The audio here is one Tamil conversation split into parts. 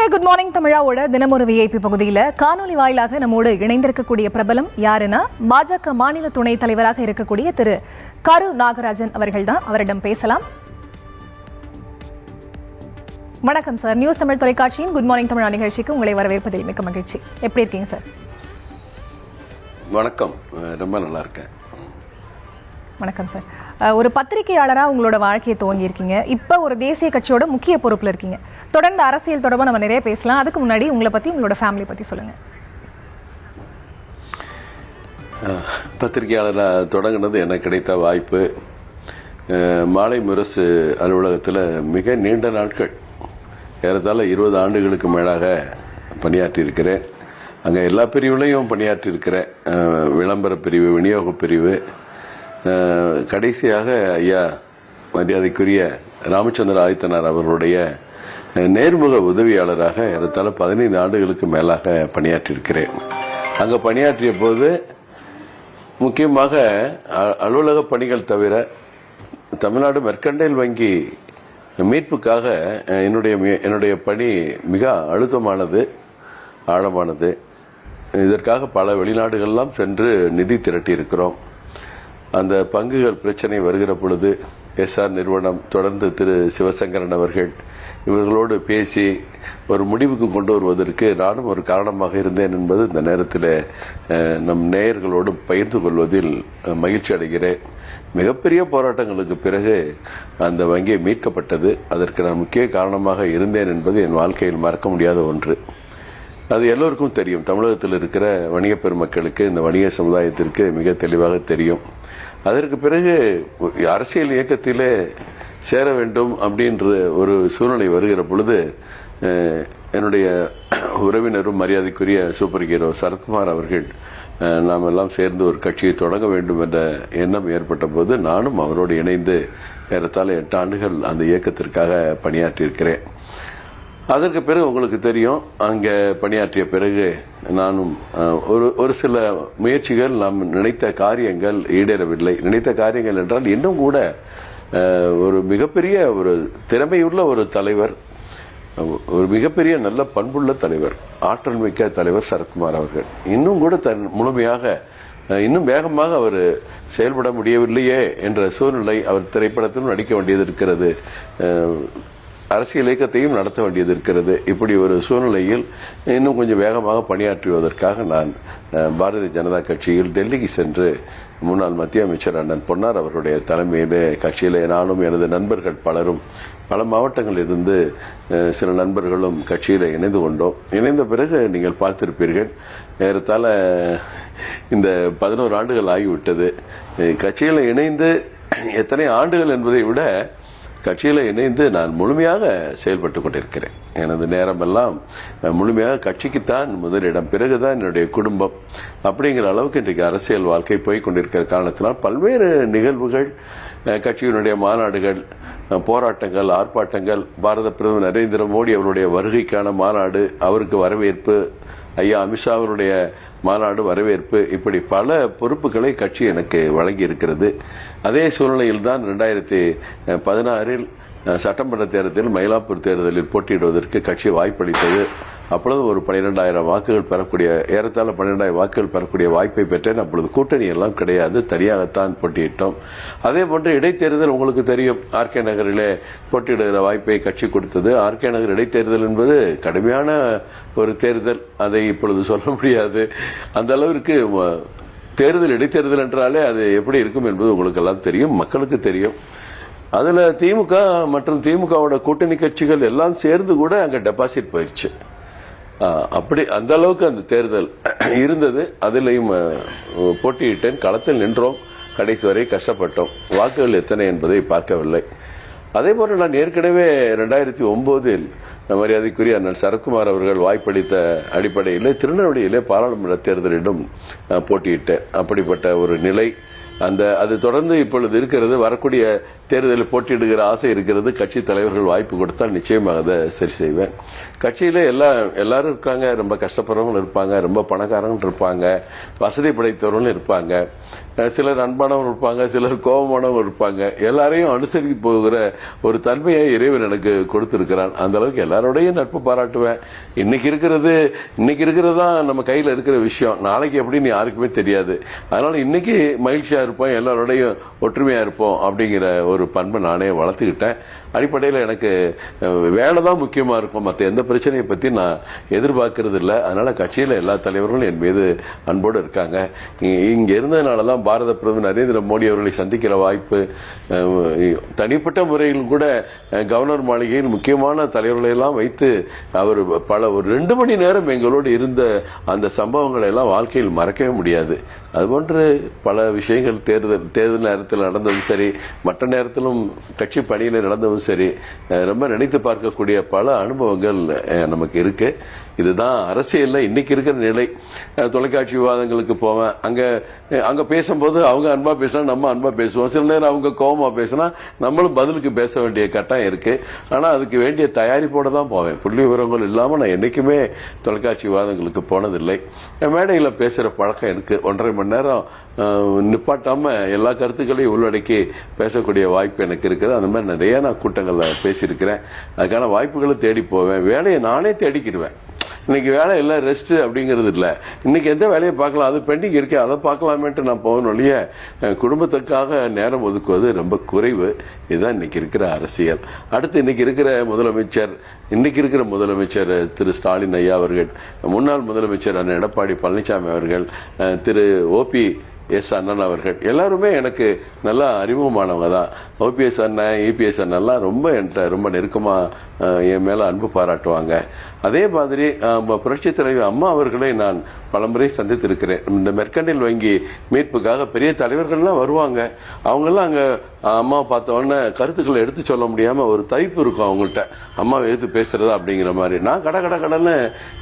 இன்னைக்கு குட் மார்னிங் தமிழாவோட தினமொரு விஐபி பகுதியில் காணொலி வாயிலாக நம்மோடு இணைந்திருக்கக்கூடிய பிரபலம் யாருன்னா பாஜக மாநில துணைத் தலைவராக இருக்கக்கூடிய திரு கரு நாகராஜன் அவர்கள் தான். அவரிடம் பேசலாம். வணக்கம் சார். நியூஸ் தமிழ் தொலைக்காட்சியின் குட் மார்னிங் தமிழா நிகழ்ச்சிக்கு உங்களை வரவேற்பதில் மிக்க மகிழ்ச்சி. எப்படி இருக்கீங்க சார்? வணக்கம், ரொம்ப நல்லா இருக்கேன். வணக்கம் சார். ஒரு பத்திரிகையாளராக உங்களோட வாழ்க்கையை துவங்கியிருக்கீங்க. இப்போ ஒரு தேசிய கட்சியோட முக்கிய பொறுப்பில் இருக்கீங்க. தொடர்ந்து அரசியல் தொடர்பாக நம்ம நிறைய பேசலாம். அதுக்கு முன்னாடி உங்களை பற்றி, உங்களோட ஃபேமிலி பற்றி சொல்லுங்கள். பத்திரிகையாளராக தொடங்கினது எனக்கு கிடைத்த வாய்ப்பு. மாலை முரசு அலுவலகத்தில் மிக நீண்ட நாட்கள், ஏறத்தாழ 20 ஆண்டுகளுக்கு மேலாக பணியாற்றியிருக்கிறேன். அங்கே எல்லா பிரிவுலையும் பணியாற்றியிருக்கிறேன். விளம்பர பிரிவு, விநியோக பிரிவு, கடைசியாக ஐயா மரியாதைக்குரிய ராமச்சந்திர ஆதித்தனார் அவர்களுடைய நேர்முக உதவியாளராக ஏறத்தாழ 15 ஆண்டுகளுக்கு மேலாக பணியாற்றியிருக்கிறேன். அங்கே பணியாற்றிய போது முக்கியமாக அலுவலக பணிகள் தவிர தமிழ்நாடு மெர்கண்டைல் வங்கி மீட்புக்காக என்னுடைய பணி மிக அழுத்தமானது, ஆழமானது. இதற்காக பல வெளிநாடுகள்லாம் சென்று நிதி திரட்டியிருக்கிறோம். அந்த பங்குகள் பிரச்சனை வருகிற பொழுது எஸ்ஆர் நிறுவனம், தொடர்ந்து திரு சிவசங்கரன் அவர்கள், இவர்களோடு பேசி ஒரு முடிவுக்கு கொண்டு வருவதற்கு நானும் ஒரு காரணமாக இருந்தேன் என்பது இந்த நேரத்தில் நம் நேயர்களோடு பகிர்ந்து கொள்வதில் மகிழ்ச்சி அடைகிறேன். மிகப்பெரிய போராட்டங்களுக்கு பிறகு அந்த வங்கி மீட்கப்பட்டது. அதற்கு நான் முக்கிய காரணமாக இருந்தேன் என்பது என் வாழ்க்கையில் மறக்க முடியாத ஒன்று. அது எல்லோருக்கும் தெரியும். தமிழகத்தில் இருக்கிற வணிக பெருமக்களுக்கு, இந்த வணிக சமுதாயத்திற்கு மிக தெளிவாக தெரியும். அதற்கு பிறகு அரசியல் இயக்கத்திலே சேர வேண்டும் அப்படின்ற ஒரு சூழ்நிலை வருகிற பொழுது என்னுடைய உறவினரும் மரியாதைக்குரிய சூப்பர் ஹீரோ சரத்குமார் அவர்கள், நாம் எல்லாம் சேர்ந்து ஒரு கட்சியை தொடங்க வேண்டும் என்ற எண்ணம் ஏற்பட்ட போது நானும் அவரோடு இணைந்து ஏறத்தாழ 8 ஆண்டுகள் அந்த இயக்கத்திற்காக பணியாற்றியிருக்கிறேன். அதற்கு பிறகு உங்களுக்கு தெரியும், அங்கே பணியாற்றிய பிறகு நானும் ஒரு சில முயற்சிகள், நாம் நினைத்த காரியங்கள் ஈடேறவில்லை. நினைத்த காரியங்கள் என்றால் இன்னும் கூட ஒரு மிகப்பெரிய ஒரு திறமையுள்ள ஒரு தலைவர், ஒரு மிகப்பெரிய நல்ல பண்புள்ள தலைவர், ஆற்றல் மிக்க தலைவர் சரத்குமார் அவர்கள் இன்னும் கூட முழுமையாக, இன்னும் வேகமாக அவர் செயல்பட முடியவில்லையே என்ற சூழ்நிலை. அவர் திரைப்படத்திலும் நடிக்க வேண்டியது இருக்கிறது, அரசியல் இயக்கத்தையும் நடத்த வேண்டியது இருக்கிறது. இப்படி ஒரு சூழ்நிலையில் இன்னும் கொஞ்சம் வேகமாக பணியாற்றுவதற்காக நான் பாரதிய ஜனதா கட்சியில் டெல்லிக்கு சென்று முன்னாள் மத்திய அமைச்சர் அண்ணன் பொன்னார் அவருடைய தலைமையிலே கட்சியிலே நானும் எனது நண்பர்கள் பலரும் பல மாவட்டங்களில் இருந்து சில நண்பர்களும் கட்சியில் இணைந்து கொண்டோம். இணைந்த பிறகு நீங்கள் பார்த்திருப்பீர்கள், ஏறத்தாழ இந்த 11 ஆண்டுகள் ஆகிவிட்டது. கட்சியில் இணைந்து எத்தனை ஆண்டுகள் என்பதை விட கட்சியில் இணைந்து நான் முழுமையாக செயல்பட்டு கொண்டிருக்கிறேன். எனது நேரமெல்லாம் முழுமையாக கட்சிக்குத்தான் முதலிடம், பிறகுதான் என்னுடைய குடும்பம். அப்படிங்கிற அளவுக்கு இன்றைக்கு அரசியல் வாழ்க்கை போய் கொண்டிருக்கிற காரணத்தினால் பல்வேறு நிகழ்வுகள், கட்சியினுடைய மாநாடுகள், போராட்டங்கள், ஆர்ப்பாட்டங்கள், பாரத பிரதமர் நரேந்திர மோடி அவருடைய வருகைக்கான மாநாடு, அவருக்கு வரவேற்பு, ஐயா அமித்ஷா அவருடைய மாநாடு வரவேற்பு, இப்படி பல பொறுப்புகளை கட்சி எனக்கு வழங்கி இருக்கிறது. அதே சூழ்நிலையில் தான் 2016 சட்டமன்ற தேர்தலில், மயிலாப்பூர் தேர்தலில் போட்டியிடுவதற்கு கட்சி வாய்ப்பளித்தது. அப்பொழுது ஒரு 12,000 வாக்குகள் பெறக்கூடிய, ஏறத்தாழ 12,000 வாக்குகள் பெறக்கூடிய வாய்ப்பை பெற்றேன். அப்பொழுது கூட்டணி எல்லாம் கிடையாது, தனியாகத்தான் போட்டியிட்டோம். அதே போன்று இடைத்தேர்தல் உங்களுக்கு தெரியும், ஆர்கே நகரிலே போட்டியிடுகிற வாய்ப்பை கட்சி கொடுத்தது. ஆர்கே நகர் இடைத்தேர்தல் என்பது கடுமையான ஒரு தேர்தல், அதை இப்பொழுது சொல்ல முடியாது. அந்த அளவிற்கு தேர்தல், இடைத்தேர்தல் என்றாலே அது எப்படி இருக்கும் என்பது உங்களுக்கு எல்லாம் தெரியும், மக்களுக்கு தெரியும். அதுல திமுக மற்றும் திமுகவோட கூட்டணி கட்சிகள் எல்லாம் சேர்ந்து கூட அங்க டெபாசிட் போயிடுச்சு. அப்படி அந்த அளவுக்கு அந்த தேர்தல் இருந்தது. அதிலையும் போட்டியிட்டேன், களத்தில் நின்றோம், கடைசி வரை கஷ்டப்பட்டோம். வாக்குகள் எத்தனை என்பதை பார்க்கவில்லை. அதே போல நான் ஏற்கனவே 2009 மரியாதைக்குரிய அண்ணன் சரத்குமார் அவர்கள் வாய்ப்பளித்த அடிப்படையில் திருநெல்வேலியிலே பாராளுமன்ற தேர்தலிலும் போட்டியிட்டேன். அப்படிப்பட்ட ஒரு நிலை அது தொடர்ந்து இப்பொழுது இருக்கிறது. வரக்கூடிய தேர்தலில் போட்டியிடுகிற ஆசை இருக்கிறது. கட்சி தலைவர்கள் வாய்ப்பு கொடுத்தால் நிச்சயமாக அதை சரி செய்வேன். கட்சியில எல்லாரும் இருக்காங்க. ரொம்ப கஷ்டப்படுறவங்க இருப்பாங்க, ரொம்ப பணக்காரங்க இருப்பாங்க, வசதி படைத்தவர்களும் இருப்பாங்க, சிலர் அன்பானவங்க இருப்பாங்க, சிலர் கோபமானவங்க இருப்பாங்க. எல்லாரையும் அனுசரித்து போகிற ஒரு தன்மையை இறைவன் எனக்கு கொடுத்திருக்கிறான். அந்த அளவுக்கு எல்லாரோடையும் நட்பு பாராட்டுவேன். இன்னைக்கு இருக்கிறது தான் நம்ம கையில் இருக்கிற விஷயம். நாளைக்கு எப்படின்னு யாருக்குமே தெரியாது. அதனால இன்னைக்கு மகிழ்ச்சியா இருப்போம், எல்லாரோடையும் ஒற்றுமையா இருப்போம் அப்படிங்கிற ஒரு பண்பை நானே வளர்த்துக்கிட்டேன். அடிப்படையில் எனக்கு வேலை தான் முக்கியமா இருக்கும். மற்ற எந்த பிரச்சனையை பத்தி நான் எதிர்பார்க்கறது இல்லை. அதனால கட்சியில எல்லா தலைவர்களும் என் மீது அன்போடு இருக்காங்க. இங்க இருந்ததுனாலதான் பாரத பிரதமர் நரேந்திர மோடி அவர்களை சந்திக்கிற வாய்ப்பு, தனிப்பட்ட முறையில் கூட கவர்னர் மாளிகையில் முக்கியமான தலைவர்களை எல்லாம் வைத்து அவர் ஒரு 2 மணி நேரம் எங்களோடு இருந்த அந்த சம்பவங்களை எல்லாம் வாழ்க்கையில் மறக்கவே முடியாது. அதுபோன்று பல விஷயங்கள் தேர்தல் நேரத்தில் நடந்ததும் சரி, மற்ற நேரத்திலும் கட்சி பணியில் நடந்ததும் சரி, ரொம்ப நினைத்து பார்க்கக்கூடிய பல அனுபவங்கள் நமக்கு இருக்கு. இதுதான் அரசியல்ல இன்னைக்கு இருக்கிற நிலை. தொலைக்காட்சி விவாதங்களுக்கு போவேன். அங்க பேசும்போது அவங்க அன்பா பேசினா நம்ம அன்பா பேசுவோம். சில நேரம் அவங்க கோபமா பேசினா நம்மளும் பதிலுக்கு பேச வேண்டிய கட்டாயம் இருக்கு. ஆனா அதுக்கு வேண்டிய தயாரிப்போட தான் போவேன். புள்ளி விவரங்கள் இல்லாம நான் என்னைக்குமே தொலைக்காட்சி விவாதங்களுக்கு போனதில்லை. மேடையில பேசுற பழக்கம் எனக்கு 1.5 மணி நேரம் நிப்பாட்டாம எல்லா கருத்துக்களையும் உள்ளடக்கி பேசக்கூடிய வாய்ப்பு எனக்கு இருக்குது. அந்த மாதிரி நிறைய நான் கூட்டங்கள்ல பேசியிருக்கிறேன். அதுக்கான வாய்ப்புகளை தேடி போவேன். வேலையை நானே தேடிக்கிடுவேன். இன்னைக்கு வேலை இல்லை, ரெஸ்ட் அப்படிங்கிறது இல்லை. இன்னைக்கு எந்த வேலையை பார்க்கலாம், அது பெண்டிங் இருக்கு, அதை பார்க்கலாமேன்ட்டு நான் போகணும் ஒழிய குடும்பத்துக்காக நேரம் ஒதுக்குவது ரொம்ப குறைவு. இதுதான் இன்னைக்கு இருக்கிற அரசியல். அடுத்து இன்னைக்கு இருக்கிற முதலமைச்சர் திரு ஸ்டாலின் ஐயா அவர்கள், முன்னாள் முதலமைச்சர் அண்ணன் எடப்பாடி பழனிசாமி அவர்கள், திரு OPS அண்ணன் அவர்கள் எல்லாருமே எனக்கு நல்லா அறிமுகமானவங்க தான். OPS அண்ணன், EPS அண்ணன்லாம் ரொம்ப நெருக்கமா என் மேல அன்பு பாராட்டுவாங்க. அதே மாதிரி புரட்சி தலைவர் அம்மா அவர்களை நான் பலமுறை சந்தித்திருக்கிறேன். இந்த மெர்கண்டைல் வங்கி மீட்புக்காக பெரிய தலைவர்கள்லாம் வருவாங்க. அவங்கெல்லாம் அங்க அம்மாவை பார்த்த உடனே கருத்துக்களை எடுத்து சொல்ல முடியாம ஒரு தவிப்பு இருக்கும் அவங்கள்ட்ட, அம்மாவை எடுத்து பேசுறதா அப்படிங்கிற மாதிரி. நான் கடன்னு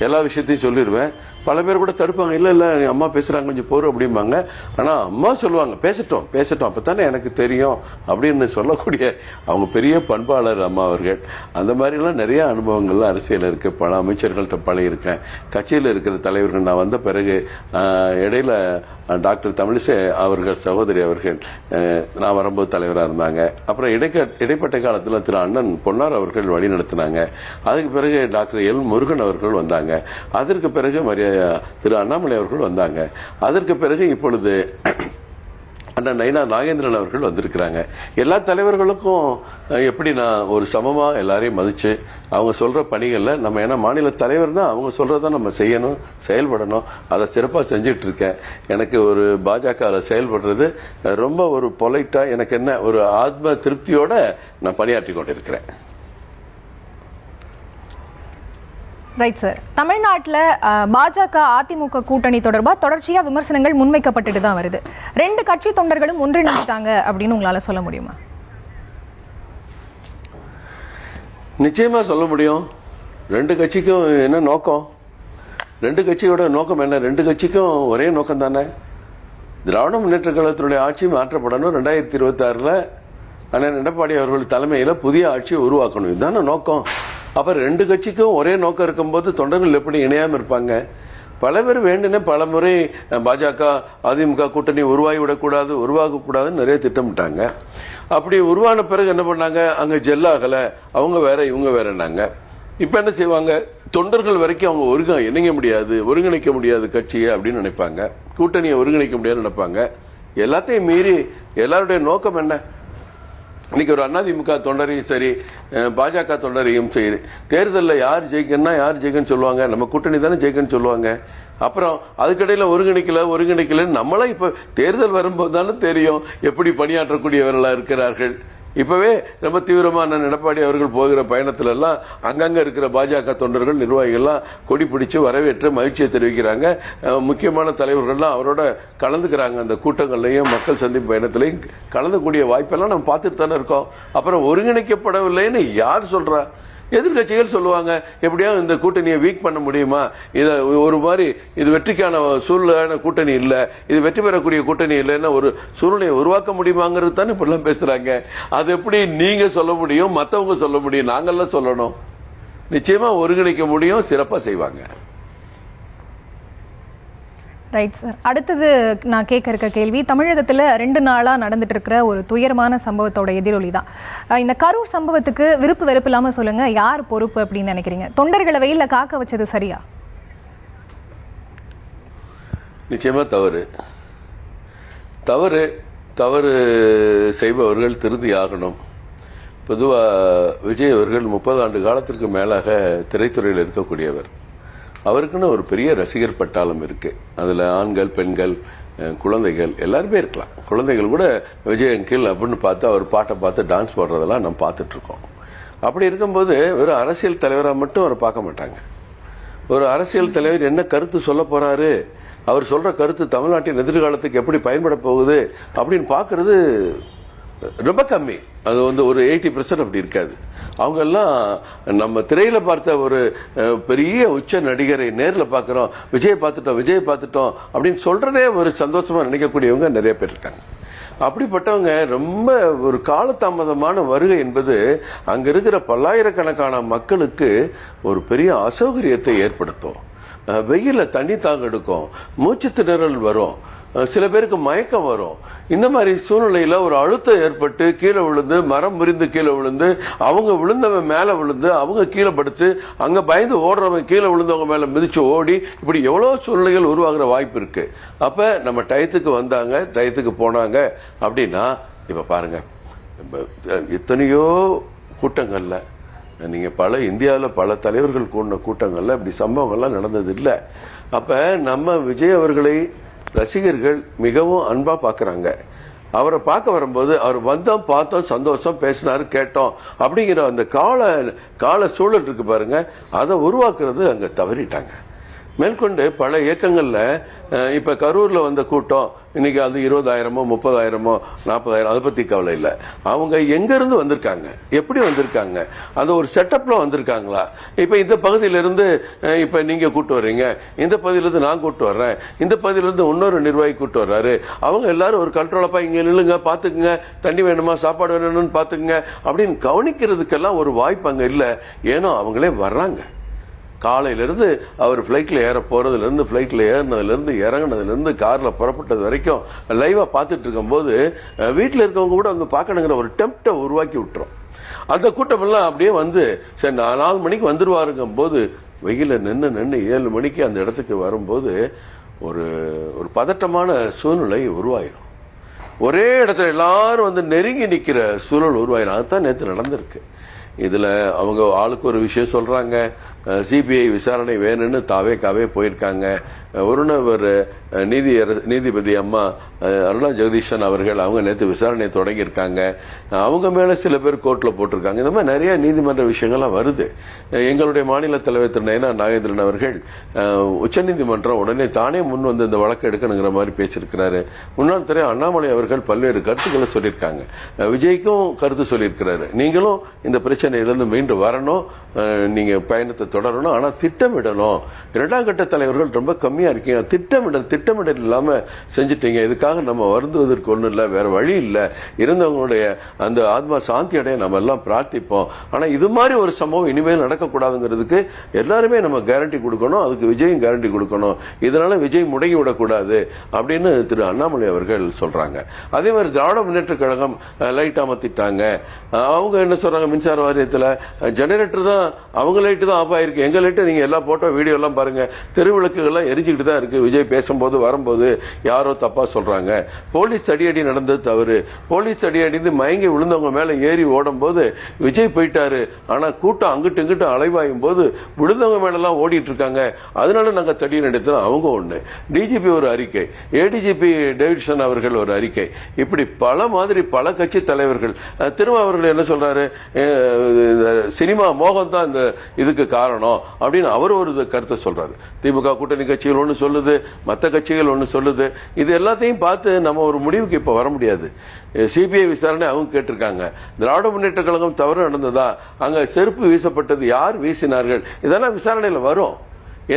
எல்லா விஷயத்தையும் சொல்லிடுவேன். பல பேர் கூட தடுப்பாங்க, இல்ல அம்மா பேசுறாங்க கொஞ்சம் போற அப்படிம்பாங்க. ஆனா அம்மா சொல்லுவாங்க, பேசட்டும் அப்பதானே எனக்கு தெரியும் அப்படின்னு சொல்லக்கூடிய அவங்க பெரிய பண்பாளர் அம்மா அவர்கள். அந்த மாதிரி எல்லாம் நிறைய அனுபவங்கள்லாம் அரசியல் இருக்கு. பல அமைச்சர்கள்ட்ட பழகிருக்கேன். கட்சியில் இருக்கிற தலைவர்கள் நான் வந்த பிறகு இடையில டாக்டர் தமிழிசை அவர்கள் சகோதரி அவர்கள் நான் வரும்போது தலைவராக இருந்தாங்க. அப்புறம் இடைப்பட்ட காலத்தில் திரு அண்ணன் பொன்னார் அவர்கள் வழி நடத்தினாங்க. அதுக்கு பிறகு டாக்டர் எல் முருகன் அவர்கள் வந்தாங்க. அதற்கு பிறகு திரு அண்ணாமலை அவர்கள் வந்தாங்க. அதற்கு பிறகு இப்பொழுது அண்ணா நயினா நாகேந்திரன் அவர்கள் வந்திருக்கிறாங்க. எல்லா தலைவர்களுக்கும் எப்படி நான் ஒரு சமமா எல்லாரையும் மதிச்சு அவங்க சொல்ற பணிகள்ல நம்ம, ஏன்னா மாநில தலைவர்னா அவங்க சொல்றத நம்ம செய்யணும், செயல்படணும். அதை சிறப்பா செஞ்சுட்டு இருக்கேன். எனக்கு ஒரு பாஜக செயல்படுறது ரொம்ப ஒரு பொலைட்டா, எனக்கு என்ன ஒரு ஆத்ம திருப்தியோட நான் பணியாற்றி கொண்டிருக்கிறேன். Right sir. தமிழ்நாட்டில் பாஜக அதிமுக கூட்டணி தொடர்பாக தொடர்ச்சியாக விமர்சனங்கள் முன்வைக்கப்பட்டுட்டு தான் வருது. 2 கட்சி தொண்டர்களும் ஒன்றிணைந்தாங்க அப்படின்னு உங்களால சொல்ல முடியுமா? நிச்சயமா சொல்ல முடியும். 2 கட்சிக்கும் என்ன நோக்கம்? 2 கட்சியோட நோக்கம் என்ன? 2 கட்சிக்கும் ஒரே நோக்கம் தானே. திராவிட முன்னேற்ற கழகத்தினுடைய ஆட்சி மாற்றப்படணும். 2026 அண்ணன் எடப்பாடி அவர்கள் தலைமையில புதிய ஆட்சியை உருவாக்கணும். இதுதானே நோக்கம். அப்ப 2 கட்சிக்கும் ஒரே நோக்கம் இருக்கும்போது தொண்டர்கள் எப்படி இணையாம இருப்பாங்க? பல பேர் வேண்டுனே பல முறை பாஜக அதிமுக கூட்டணி உருவாகக்கூடாதுன்னு நிறைய திட்டமிட்டாங்க. அப்படி உருவான பிறகு என்ன பண்ணாங்க? அங்க ஜெல்லாகல, அவங்க வேற இவங்க வேறனாங்க. இப்ப என்ன செய்வாங்க? தொண்டர்கள் வரைக்கும் அவங்க ஒருங்கிணைக்க முடியாது கட்சியை அப்படின்னு நினைப்பாங்க. கூட்டணியை ஒருங்கிணைக்க முடியாதுன்னு நினைப்பாங்க. எல்லாத்தையும் மீறி எல்லாருடைய நோக்கம் என்ன? இன்னைக்கு ஒரு அதிமுக தொண்டரையும் சரி, பாஜக தொண்டரையும் சரி, தேர்தலில் யார் ஜெயிக்கன்னு சொல்லுவாங்க, நம்ம கூட்டணி தானே ஜெயிக்கன்னு சொல்லுவாங்க. அப்புறம் அதுக்கடையில் ஒருங்கிணைக்கலன்னு நம்மளா இப்ப தேர்தல் வரும்போது தானே தெரியும் எப்படி பணியாற்றக்கூடியவர்களா இருக்கிறார்கள். இப்பவே ரொம்ப தீவிரமான எடப்பாடி அவர்கள் போகிற பயணத்துல எல்லாம் அங்கங்க இருக்கிற பாஜக தொண்டர்கள், நிர்வாகிகள்லாம் கொடி பிடிச்சு வரவேற்று மகிழ்ச்சியை தெரிவிக்கிறாங்க. முக்கியமான தலைவர்கள்லாம் அவரோட கலந்துக்கிறாங்க. அந்த கூட்டங்கள்லையும் மக்கள் சந்திப்பு பயணத்திலையும் கலந்துக்கூடிய வாய்ப்பெல்லாம் நம்ம பார்த்துட்டு தானே இருக்கோம். அப்புறம் ஒருங்கிணைக்கப்படவில்லைன்னு யார் சொல்றா? எதிர்கட்சிகள் சொல்லுவாங்க எப்படியாவது இந்த கூட்டணியை வீக் பண்ண முடியுமா, இதை ஒரு மாதிரி இது வெற்றிக்கான சூழ்நிலையான கூட்டணி இல்லை, இது வெற்றி பெறக்கூடிய கூட்டணி இல்லைன்னா ஒரு சூழ்நிலையை உருவாக்க முடியுமாங்கிறது தானே இப்படிலாம் பேசுறாங்க. அது எப்படி நீங்க சொல்ல முடியும், மற்றவங்க சொல்ல முடியும், நாங்கெல்லாம் சொல்லணும்? நிச்சயமா ஒருங்கிணைக்க முடியும், சிறப்பா செய்வாங்க. Right sir. அடுத்தது நான் கேட்க இருக்க கேள்வி, தமிழகத்தில் 2 நாளாக நடந்துட்டு இருக்கிற ஒரு துயரமான சம்பவத்தோட எதிரொலி தான் இந்த கரூர் சம்பவத்துக்கு. விருப்பு வெறுப்பு இல்லாமல் சொல்லுங்க, யார் பொறுப்பு அப்படின்னு நினைக்கிறீங்க? தொண்டர்களை வெயிலில் காக்க வச்சது சரியா? நிச்சயமா தவறு. தவறு தவறு செய்பவர்கள் திருந்தி ஆகணும். பொதுவாக விஜய் அவர்கள் 30 ஆண்டு காலத்திற்கு மேலாக திரைத்துறையில் இருக்கக்கூடியவர். அவருக்குன்னு ஒரு பெரிய ரசிகர் பட்டாளம் இருக்கு. அதுல ஆண்கள், பெண்கள், குழந்தைகள் எல்லாருமே இருக்கலாம். குழந்தைகள் கூட விஜய் அங்கிள் அப்படின்னு பார்த்து அவர் பாட்டை பார்த்து டான்ஸ் போடுறதெல்லாம் நம்ம பார்த்துட்டு இருக்கோம். அப்படி இருக்கும்போது ஒரு அரசியல் தலைவராக மட்டும் அவரை பார்க்க மாட்டாங்க. ஒரு அரசியல் தலைவர் என்ன கருத்து சொல்ல போறாரு, அவர் சொல்ற கருத்து தமிழ்நாட்டின் எதிர்காலத்துக்கு எப்படி பயன்பட போகுது அப்படின்னு பார்க்கறது ரொம்ப கம்மி. அது ஒரு 80% அப்படி இருக்காது. அவங்க எல்லாம் நம்ம திரையில பார்த்த ஒரு பெரிய உச்ச நடிகரை நேரில் பார்க்கிறோம், விஜய் பார்த்துட்டோம் அப்படின்னு சொல்றதே ஒரு சந்தோஷமா நினைக்கக்கூடியவங்க நிறைய பேர் இருக்காங்க. அப்படிப்பட்டவங்க ரொம்ப ஒரு காலதாமதமான வருகை என்பது அங்க இருக்கிற பல்லாயிரக்கணக்கான மக்களுக்கு ஒரு பெரிய அசௌகரியத்தை ஏற்படுத்தும். வெயில தண்ணி தாங்க எடுக்கும், மூச்சு திணறல் வரும், சில பேருக்கு மயக்கம் வரும். இந்த மாதிரி சூழ்நிலையில ஒரு அழுத்தம் ஏற்பட்டு கீழே விழுந்து, மரம் முறிந்து கீழே விழுந்து, அவங்க விழுந்தவன் மேல விழுந்து, அவங்க கீழே படுத்து, அங்க பயந்து ஓடுறவன் கீழே விழுந்தவங்க மேல மிதிச்சு ஓடி, இப்படி எவ்வளவு சூழ்நிலைகள் உருவாகிற வாய்ப்பு இருக்கு. அப்ப நம்ம டயத்துக்கு வந்தாங்க, டயத்துக்கு போனாங்க அப்படின்னா, இப்ப பாருங்க எத்தனையோ கூட்டங்கள்ல நீங்க இந்தியாவில் பல தலைவர்கள் கூடின கூட்டங்கள்ல இப்படி சம்பவங்கள்லாம் நடந்தது இல்லை. அப்ப நம்ம விஜய் அவர்களை ரசிகர்கள் மிகவும் அன்பா பாக்குறாங்க. அவரை பார்க்க வரும்போது அவர் வந்தோம், பார்த்தோம், சந்தோஷம், பேசினாரு, கேட்டோம் அப்படிங்கிற அந்த கால சூழல் இருக்கு பாருங்க, அதை உருவாக்குறது அங்க தவறிட்டாங்க. மேற்கொண்டு பல இயக்கங்கள்ல இப்ப கரூர்ல வந்த கூட்டம் இன்னைக்கு அது 20,000மோ 30,000மோ 40,000 அதை பத்தி கவலை இல்லை. அவங்க எங்க இருந்து வந்திருக்காங்க, எப்படி வந்திருக்காங்க, அந்த ஒரு செட்டப்ல வந்திருக்காங்களா? இப்ப இந்த பகுதியிலிருந்து இப்ப நீங்க கூட்டு வர்றீங்க, இந்த பகுதியிலிருந்து நான் கூட்டு வர்றேன், இந்த பகுதியிலிருந்து இன்னொரு நிர்வாகி கூட்டு வர்றாரு, அவங்க எல்லாரும் ஒரு கண்ட்ரோலப்பா இங்க நில்லுங்க, பாத்துக்குங்க, தண்ணி வேணுமா, சாப்பாடு வேணும்னு பாத்துக்குங்க அப்படின்னு கவனிக்கிறதுக்கெல்லாம் ஒரு வாய்ப்பு அங்க இல்லை. ஏன்னா அவங்களே வர்றாங்க. காலையிலிருந்து அவர் ஃப்ளைட்டில் ஏற போகிறதுலேருந்து, ஃப்ளைட்டில் ஏறினதுலேருந்து, இறங்கினதுலேருந்து, காரில் புறப்பட்டது வரைக்கும் லைவாக பார்த்துட்டு இருக்கும்போது வீட்டில் இருக்கவங்க கூட வந்து பார்க்கணுங்கிற ஒரு டெம்ப்டை உருவாக்கி விட்டுரும். அந்த கூட்டமெல்லாம் அப்படியே வந்து சரி 4 மணிக்கு வந்துடுவாருங்கும் போது வெயில நின்று 7 மணிக்கு அந்த இடத்துக்கு வரும்போது ஒரு பதட்டமான சூழ்நிலை உருவாயிரும். ஒரே இடத்துல எல்லாரும் வந்து நெருங்கி நிற்கிற சூழல் உருவாயிரும். அதுதான் நேற்று நடந்திருக்கு. இதுல அவங்க ஆளுக்கு ஒரு விஷயம் சொல்றாங்க. சிபிஐ விசாரணை வேணும்னு தாவேக்காவே போயிருக்காங்க. ஒரு நீதிபதி அம்மா அருணா ஜெகதீஷன் அவர்கள் அவங்க நேற்று விசாரணையை தொடங்கியிருக்காங்க. அவங்க மேல சில பேர் கோர்ட்ல போட்டிருக்காங்க. இந்த மாதிரி நிறைய நீதிமன்ற விஷயங்கள்லாம் வருது. எங்களுடைய மாநில தலைவர் திரு நயனா நாகேந்திரன் அவர்கள் உச்சநீதிமன்றம் உடனே தானே முன் வந்து இந்த வழக்கு எடுக்கணுங்கிற மாதிரி பேசியிருக்கிறாரு. முன்னாள் திரு அண்ணாமலை அவர்கள் பல்வேறு கருத்துக்களை சொல்லியிருக்காங்க. விஜய்க்கும் கருத்து சொல்லியிருக்கிறாரு. நீங்களும் இந்த பிரச்சனையிலிருந்து மீண்டு வரணும், நீங்க பயணத்தை தொடரணும், ஆனா திட்டமிடணும். 2ஆம் கட்ட தலைவர்கள் ரொம்ப கம்மியா இருக்கீங்க. திட்டமிடல் இல்லாம செஞ்சுட்டீங்க. இதுக்காக நம்ம வருந்துவதற்கு ஒண்ணு இல்ல, வேற வழி இல்ல. இருந்தவங்களுடைய அந்த ஆத்மா சாந்தி அடைய நம்ம எல்லாம் பிரார்த்திப்போம். ஆனா இது மாதிரி ஒரு சம்பவம் இனிமேல் நடக்கக்கூடாதுங்கிறதுக்கு எல்லாருமே நம்ம கேரண்டி கொடுக்கணும். அதுக்கு விஜயும் கேரண்டி கொடுக்கணும். இதனால விஜய் முடங்கி விடக்கூடாது அப்படின்னு திரு அண்ணாமலை அவர்கள் சொல்றாங்க. அதே மாதிரி திராவிட முன்னேற்ற கழகம் லைட் அமர்த்திட்டாங்க. அவங்க என்ன சொல்றாங்க, மின்சார வாரியத்தில் ஜெனரேட்டர் தான், அவங்க லைட்டு தான் ஆஃப் ஆயிருக்கு, எங்க லைட்டு நீங்க எல்லா போட்டோ வீடியோ எல்லாம் பாருங்க, தெருவிளக்குகள்லாம் எரிஞ்சுக்கிட்டு தான் இருக்கு. விஜய் பேசும்போது வரும்போது யாரோ தப்பா சொல்றாங்க. போலீஸ் தடியடி நடந்தது தவறு. போலீஸ் தடியடி மயங்கி விழுந்தவங்க மேல ஏறி ஓடும் போது விஜய் போயிட்டாரு. ஆனா கூட்டம் அங்கிட்டு இங்கிட்டு அலைவாயும் போது விழுந்தவங்க மேல எல்லாம் ஓடிட்டு இருக்காங்க. அதனால நாங்க தடி நடத்தோம். அவங்க ஒண்ணு, டிஜிபி ஒரு அறிக்கை, ஏடிஜிபி டேவிட்சன் அவர்கள் ஒரு அறிக்கை, இப்படி பல கட்சி தலைவர்கள். திருமாவர்கள் என்ன சொல்றாரு, சினிமா மோகம் தான் இந்த இதுக்கு காரணம் அப்படின்னு அவர் ஒரு கருத்தை சொல்றாரு. திமுக கூட்டணி கட்சிகளோட ஒன்று சொல்லுது, மற்ற கட்சிகள் ஒன்று சொல்லுது. இது எல்லாத்தையும் பார்த்து நம்ம ஒரு முடிவுக்கு இப்போ வர முடியாது. சிபிஐ விசாரணை அவங்க கேட்டிருக்காங்க. திராவிட முன்னேற்ற கழகம் தவறு நடந்ததா, அங்கே செருப்பு வீசப்பட்டது யார் வீசினார்கள், இதெல்லாம் விசாரணையில் வரும்.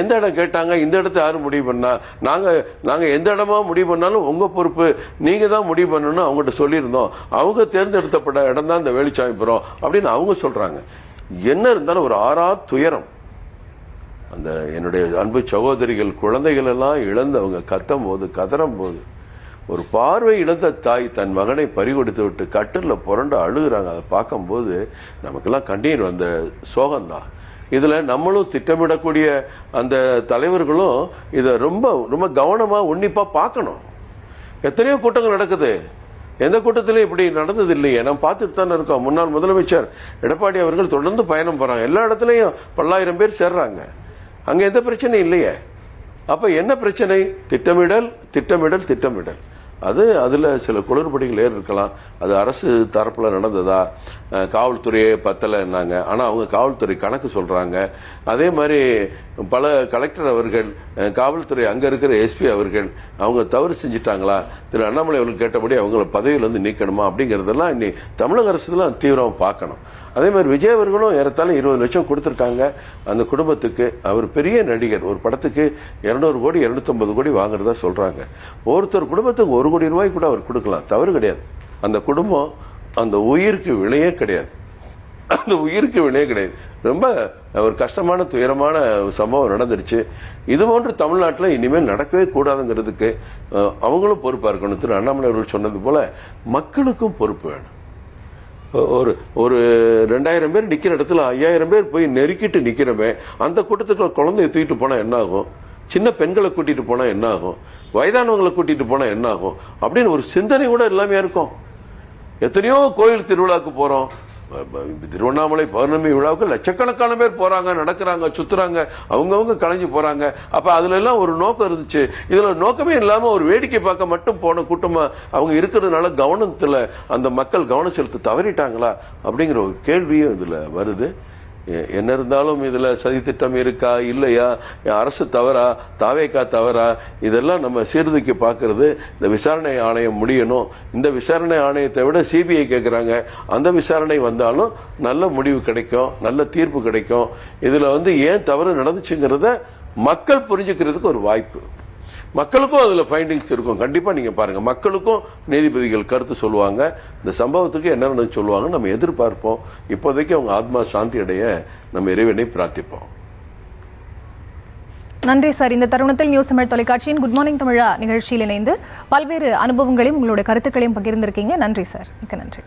எந்த இடம் கேட்டாங்க, இந்த இடத்த யாரும் முடிவு பண்ணா, நாங்கள் எந்த இடமா முடிவு பண்ணாலும் உங்கள் பொறுப்பு, நீங்கள் தான் முடிவு பண்ணணும்னு அவங்ககிட்ட சொல்லியிருந்தோம். அவங்க தேர்ந்தெடுத்தப்பட்ட இடம் தான் இந்த வேலுச்சாமிபுரம் அப்படின்னு அவங்க சொல்கிறாங்க. என்ன இருந்தாலும் ஒரு ஆறா துயரம். அந்த என்னுடைய அன்பு சகோதரிகள் குழந்தைகள் எல்லாம் இழந்தவங்க கத்தும் போது, கதறும் போது, ஒரு பார்வை இழந்த தாய் தன் மகனை பறிகொடுத்து விட்டு கட்டில் புரண்டு அழுகுறாங்க. அதை பார்க்கும்போது நமக்கெல்லாம் கண்ணீர் வந்த சோகம்தான். இதில் நம்மளும் திட்டமிடக்கூடிய அந்த தலைவர்களும் இதை ரொம்ப ரொம்ப கவனமாக உன்னிப்பாக பார்க்கணும். எத்தனையோ கூட்டங்கள் நடக்குது, எந்த கூட்டத்திலையும் இப்படி நடந்தது இல்லையே, நம்ம பார்த்துட்டு தானே இருக்கோம். முன்னாள் முதலமைச்சர் எடப்பாடி அவர்கள் தொடர்ந்து பயணம் போகிறாங்க, எல்லா இடத்துலையும் பல்லாயிரம் பேர் சேர்றாங்க, அங்கே எந்த பிரச்சனையும் இல்லையே. அப்போ என்ன பிரச்சனை? திட்டமிடல் திட்டமிடல் திட்டமிடல். அதில் சில குளறுபடிகள் இருக்கலாம். அது அரசு தரப்பில் நடந்ததா, காவல்துறையே பத்தலைன்னாங்க, ஆனால் அவங்க காவல்துறை கணக்கு சொல்கிறாங்க. அதே மாதிரி பல கலெக்டர் அவர்கள், காவல்துறை அங்கே இருக்கிற எஸ்பி அவர்கள் அவங்க தவறு செஞ்சிட்டாங்களா, திரு அண்ணாமலை அவர்கள் கேட்டபடி அவங்கள பதவியிலேருந்து நீக்கணுமா அப்படிங்கிறதெல்லாம் இன்னி தமிழக அரசு தான் தீவிரமாக பார்க்கணும். அதே மாதிரி விஜய் அவர்களும் ஏறத்தாழ 20 லட்சம் கொடுத்துருக்காங்க அந்த குடும்பத்துக்கு. அவர் பெரிய நடிகர், ஒரு படத்துக்கு 200 கோடி 250 கோடி வாங்குறதா சொல்றாங்க. ஒருத்தர் குடும்பத்துக்கு 1 கோடி ரூபாய் கூட அவர் கொடுக்கலாம், தவறு கிடையாது. அந்த குடும்பம் அந்த உயிருக்கு விலையே கிடையாது, அந்த உயிருக்கு விலையே கிடையாது. ரொம்ப ஒரு கஷ்டமான துயரமான சம்பவம் நடந்துருச்சு. இது போன்று தமிழ்நாட்டில் இனிமேல் நடக்கவே கூடாதுங்கிறதுக்கு அவங்களும் பொறுப்பாக இருக்கணும். திரு அண்ணாமலை அவர்கள் சொன்னது போல மக்களுக்கும் பொறுப்பு வேணும். ஒரு 2000 பேர் நிற்கிற இடத்துல 5000 பேர் போய் நெருக்கிட்டு நிற்கிறமே, அந்த கூட்டத்துக்கு குழந்தைய தூக்கிட்டு போனால் என்ன ஆகும், சின்ன பெண்களை கூட்டிட்டு போனால் என்ன ஆகும், வயதானவங்களை கூட்டிட்டு போனால் என்ன ஆகும் அப்படின்னு ஒரு சிந்தனை கூட எல்லாமே இருக்கும். எத்தனையோ கோயில் திருவிழாக்கு போகிறோம், திருவண்ணாமலை பௌர்ணமி விழாவுக்கு லட்சக்கணக்கான பேர் போறாங்க, நடக்கிறாங்க, சுத்துறாங்க, அவங்கவுங்க கலைஞ்சு போறாங்க. அப்ப அதுல எல்லாம் ஒரு நோக்கம் இருந்துச்சு. இதுல நோக்கமே இல்லாம ஒரு வேடிக்கை பார்க்க மட்டும் போன கூட்டமா அவங்க இருக்கிறதுனால கவனத்துல அந்த மக்கள் கவனம் செலுத்த தவறிட்டாங்களா அப்படிங்கிற ஒரு கேள்வியும் இதுல வருது. என்ன இருந்தாலும் இதுல சதி திட்டம் இருக்கா இல்லையா, அரசு தவறா, தாவேக்கா தவறா, இதெல்லாம் நம்ம சீர்தூக்கி பார்க்கறது. இந்த விசாரணை ஆணையம் முடியணும். இந்த விசாரணை ஆணையத்தை விட சிபிஐ கேட்குறாங்க. அந்த விசாரணை வந்தாலும் நல்ல முடிவு கிடைக்கும், நல்ல தீர்ப்பு கிடைக்கும். இதுல ஏன் தவறு நடந்துச்சுங்கிறத மக்கள் புரிஞ்சுக்கிறதுக்கு ஒரு வாய்ப்பு. மக்களுக்கும் அதுல ஃபைண்டிங்ஸ் இருக்கும். கண்டிப்பா நீங்க பாருங்க, மக்களுக்கும் நீதிபதிகள் கருத்து சொல்லுவாங்க. இந்த சம்பவத்துக்கு என்ன நடந்து சொல்லுவாங்க நம்ம எதிர்பார்ப்போம். இப்போதைக்கு அவங்க ஆத்மா சாந்தி அடைய நம்ம இறைவனை பிரார்த்திப்போம். நன்றி சார். இந்த தருணத்தில் நியூஸ் தமிழ் தொலைக்காட்சியின் குட் மார்னிங் தமிழா நிகழ்ச்சியில் இணைந்து பல்வேறு அனுபவங்களையும் உங்களுடைய கருத்துக்களையும் பகிர்ந்திருக்கீங்க. நன்றி சார், மிக்க நன்றி.